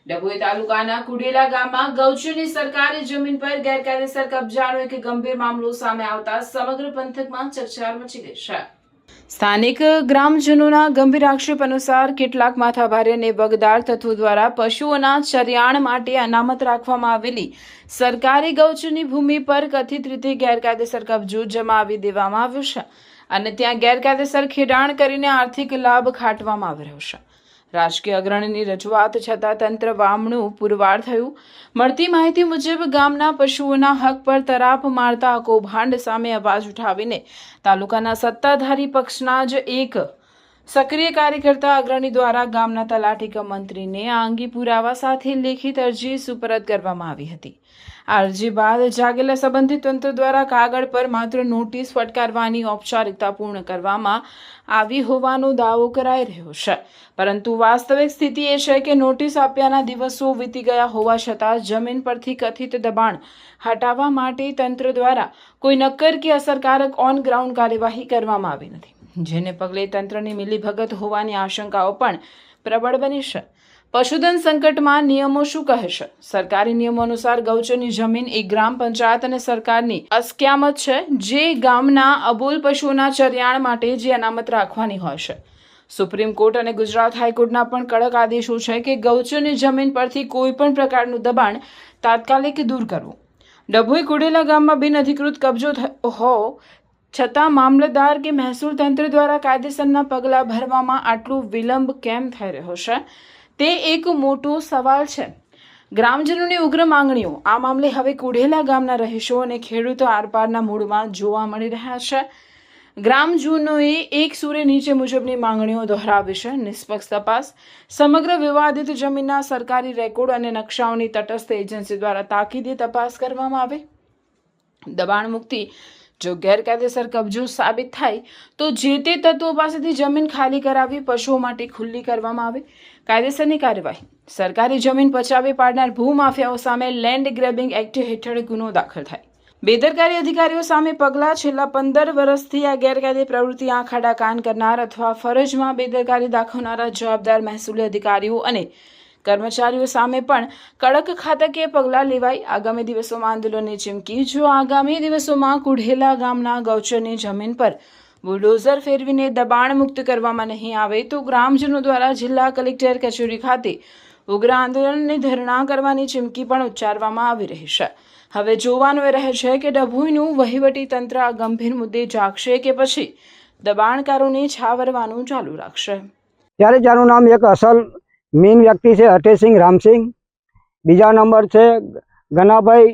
ડભોઈ તાલુકાના કુડેલા ગામમાં ગૌચરની સરકારી જમીન પર ગેરકાયદેસર કબજાનો એક ગંભીર મામલો સામે આવતા સમગ્ર પંથકમાં ચકચાર મચી ગઈ છે। સ્થાનિક ગ્રામજનોના ગંભીર આક્ષેપ અનુસાર કેટલાક માથાભારે અને બગદાર તત્વો દ્વારા પશુઓના ચરિયાણ માટે અનામત રાખવામાં આવેલી સરકારી ગૌચરની ભૂમિ પર કથિત રીતે ગેરકાયદેસર કબજો જમાવી દેવામાં આવ્યો છે અને ત્યાં ગેરકાયદેસર ખેડાણ કરીને આર્થિક લાભ ખાટવામાં આવી રહ્યો છે। રાજકીય અગ્રણીની રજૂઆત છતાં તંત્ર વામણું પુરવાર થયું। મળતી માહિતી મુજબ ગામના પશુઓના હક પર તરાપ મારતા કૌભાંડ સામે અવાજ ઉઠાવીને તાલુકાના સત્તાધારી પક્ષના જ એક સક્રિય કાર્યકર્તા અગ્રણી દ્વારા ગામના તલાટી કમ મંત્રીને આ અંગે પુરાવા સાથે લેખિત અરજી સુપરત કરવામાં આવી હતી। આ અરજી બાદ જાગેલા સંબંધિત તંત્ર દ્વારા કાગળ પર માત્ર નોટિસ ફટકારવાની ઔપચારિકતા પૂર્ણ કરવામાં આવી હોવાનો દાવો કરાઈ રહ્યો છે, પરંતુ વાસ્તવિક સ્થિતિ એ છે કે નોટિસ આપ્યાના દિવસો વીતી ગયા હોવા છતાં જમીન પરથી કથિત દબાણ હટાવવા માટે તંત્ર દ્વારા કોઈ નક્કર કે અસરકારક ઓન ગ્રાઉન્ડ કાર્યવાહી કરવામાં આવી નથી, જેને પગલે તંત્રની મિલીભગત હોવાની આશંકાઓ પણ પ્રબળ બની છે। પશુધન સંકટમાં નિયમો શું કહે છે? સરકારી નિયમો અનુસાર ગૌચરની જમીન એક ગ્રામ પંચાયત અને સરકારની અસ્ક્યામત છે, જે ગામના અબોલ પશુઓના ચરિયાણ માટે જે અનામત રાખવાની હોય છે। સુપ્રીમ કોર્ટ અને ગુજરાત હાઈકોર્ટના પણ કડક આદેશો છે કે ગૌચરની જમીન પરથી કોઈ પણ પ્રકારનું દબાણ તાત્કાલિક દૂર કરવું। ડભોઈ કુડેલા ગામમાં બિનઅધિકૃત કબજો હોવો છતાં મામલતદાર કે મહેસૂલ તંત્ર દ્વારા કાયદેસરના પગલાં ભરવામાં આટલું વિલંબ કેમ થઈ રહ્યો છે, તે એક મોટો સવાલ છે। ગ્રામજનોની ઉગ્ર માંગણીઓ આ મામલે હવે કુડેલા ગામના રહીશો અને ખેડૂતો આરપારના મૂળમાં જોવા મળી રહ્યા છે। ગ્રામજનોએ એક સૂરે નીચે મુજબની માંગણીઓ દોહરાવી છે: નિષ્પક્ષ તપાસ, સમગ્ર વિવાદિત જમીનના સરકારી રેકોર્ડ અને નકશાઓની તટસ્થ એજન્સી દ્વારા તાકીદે તપાસ કરવામાં આવે, દબાણ મુક્તિ। જો ગેરકાયદેસર કબજો સાબિત થાય તો જે તે તત્વો પાસેથી જમીન ખાલી કરાવી પશુઓ માટે ખુલ્લી કરવામાં આવે, કાયદેસરની કાર્યવાહી। સરકારી જમીન પચાવી પાડનાર ભૂમાફિયાઓ સામે લેન્ડ ગ્રેબિંગ એક્ટ હેઠળ ગુનો દાખલ થાય। બેદરકારી અધિકારીઓ સામે પગલાં। છેલ્લા 15 વર્ષથી આ ગેરકાયદે પ્રવૃત્તિ આંખ આડા કાન કરનાર અથવા ફરજમાં બેદરકારી દાખવનારા જવાબદાર મહેસૂલી અધિકારીઓ અને કર્મચારીઓ સામે પણ કડક ખાતાકીય પગલાં લેવાય। આગામી દિવસોમાં આંદોલનની ચીમકી। જો આગામી દિવસોમાં કુડેલા ગામના ગૌચરની જમીન પર બુલડોઝર ફેરવીને દબાણ મુક્ત કરવામાં નહીં આવે તો ગ્રામજનો દ્વારા જિલ્લા કલેક્ટર કચેરી ખાતે ઉગ્ર આંદોલનની ધરણા કરવાની ચીમકી પણ ઉચ્ચારવામાં આવી રહી છે। હવે જોવાનું એ રહે છે કે ડભોઈનું વહીવટી તંત્ર આ ગંભીર મુદ્દે જાગશે કે પછી દબાણકારોને છાવરવાનું ચાલુ રાખશે। ત્યારે જેનું નામ એક અસલ મેઇન વ્યક્તિ છે હટેસિંહ રામસિંહ, બીજા નંબર છે ગનાભાઈ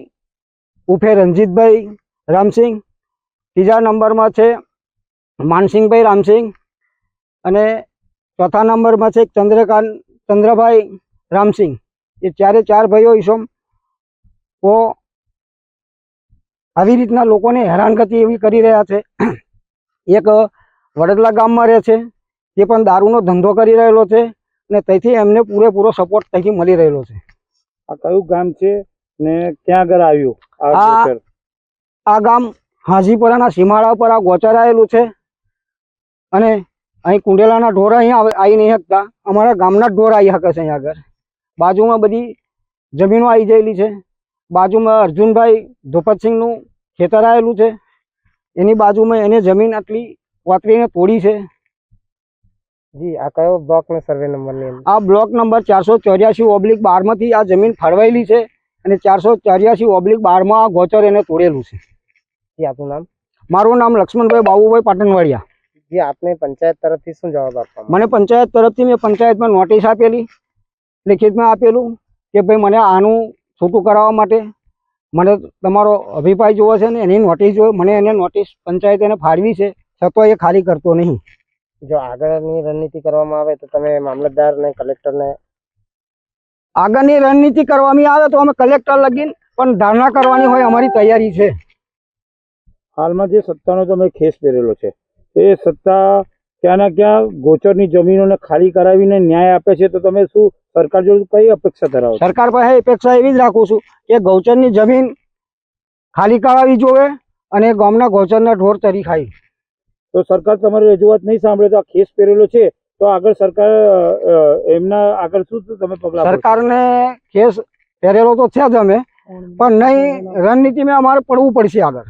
ઉર્ફે રણજીતભાઈ રામસિંહ, ત્રીજા નંબરમાં છે માનસિંહભાઈ રામસિંહ અને ચોથા નંબરમાં છે ચંદ્રભાઈ રામસિંહ। એ ચાર ભાઈઓ ઈસમ તો આવી રીતના લોકોને હેરાનગતિ એવી કરી રહ્યા છે। એક વડોદરા ગામમાં રહે છે, તે પણ દારૂનો ધંધો કરી રહેલો છે અને તેથી એમને પૂરેપૂરો સપોર્ટ ત્યાંથી મળી રહેલો છે। આ કયું ગામ છે ને ક્યાં આગળ આવ્યું? આ ગામ હાજીપુરાના સીમાડા પર આ ગોચર આવેલું છે અને અહીં કુંડેલાના ઢોર અહીં આવી નહીં શકતા, અમારા ગામના જ ઢોર આવી શકે છે। અહીં આગળ બાજુમાં બધી જમીનો આવી ગયેલી છે। બાજુમાં અર્જુનભાઈ ધોપતસિંહનું ખેતર આવેલું છે, એની બાજુમાં એને જમીન આટલી વાતરીને તોડી છે। જી, આ કયો બ્લોક ને સર્વે નંબર? આ બ્લોક નંબર 484/12 આ જમીન ફળવાયેલી છે અને 484/12 આ ગોચર એને તોડેલું છે। જી, આપનું નામ? મારું નામ લક્ષ્મણભાઈ બાબુભાઈ પાટણવાડિયા। જી, આપને પંચાયત તરફથી શું જવાબ આપવામાં? મને પંચાયત તરફથી મેં પંચાયતમાં નોટિસ આપેલી, લેખિતમાં આપેલું કે ભાઈ મને આનું છૂટું કરાવવા માટે મને તમારો અભિપ્રાય જોવો છે ને એની નોટિસ જોઈએ। મને એને નોટિસ પંચાયત એને ફાળવી છે, છતાં એ ખાલી કરતો નહીં। જો આગળની રણનીતિ કરવામાં આવે તો તમે મામલતદાર ને કલેક્ટરને? આગળની રણનીતિ કરવામાં આવે તો અમે કલેક્ટર લગીને પણ ધારણા કરવાની હોય અમારી તૈયારી છે। હાલમાં જે સત્તાનો તમે ખેસ પહેરેલો છે એ સત્તા ક્યાં ના ક્યાં ગોચરની જમીનોને ખાલી કરાવીને ન્યાય આપે છે, તો તમે શું સરકાર જોડે કઈ અપેક્ષા ધરાવો? સરકાર પાસે અપેક્ષા એવી જ રાખું છું કે ગૌચરની જમીન ખાલી કરાવવી જોઈએ અને ગામના ગૌચરના ઢોર તરી ખાય। તો સરકાર તમારી રજૂઆત નહીં સાંભળે તો આ ખેસ પહેરેલો છે તો આગળ સરકાર એમના આગળ શું તમે પગલાં ભરશો? સરકારને કેસ પહેરેલો તો છે જ અમે, પણ નહીં રણનીતિમાં અમારે પડવું પડશે આગળ.